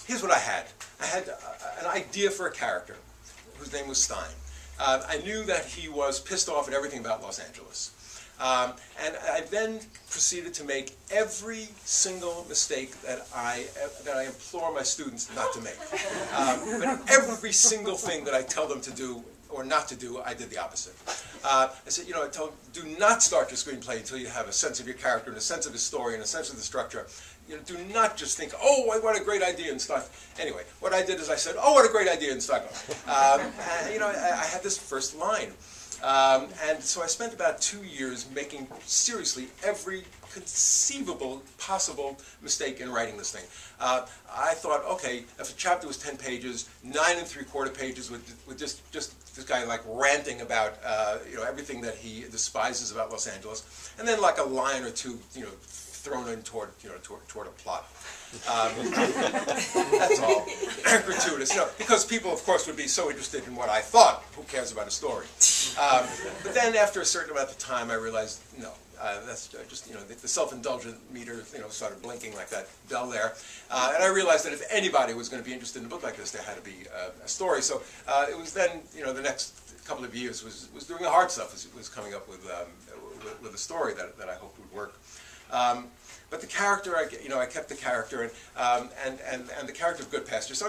here's what I had. I had an idea for a character whose name was Stein. I knew that he was pissed off at everything about Los Angeles. And I then proceeded to make every single mistake that I implore my students not to make. But every single thing that I tell them to do or not to do, I did the opposite. I said, I tell them, do not start your screenplay until you have a sense of your character and a sense of his story and a sense of the structure. Do not just think, oh, what a great idea and stuff. Anyway, what I did is I said, oh, what a great idea and stuff. I had this first line. And so I spent about 2 years making, seriously, every conceivable, possible mistake in writing this thing. I thought, okay, if a chapter was 10 pages, 9 3/4 pages with just this guy like ranting about everything that he despises about Los Angeles, and then like a line or two, thrown in toward a plot. That's all. Gratuitous, because people, of course, would be so interested in what I thought. Who cares about a story? But then, after a certain amount of time, I realized, no, that's just the self-indulgent meter, started blinking like that bell there, and I realized that if anybody was going to be interested in a book like this, there had to be a story. So it was then, the next couple of years was doing the hard stuff. Was coming up with a story that I hoped would work. But the character, I kept the character, and the character of Good Pasture. So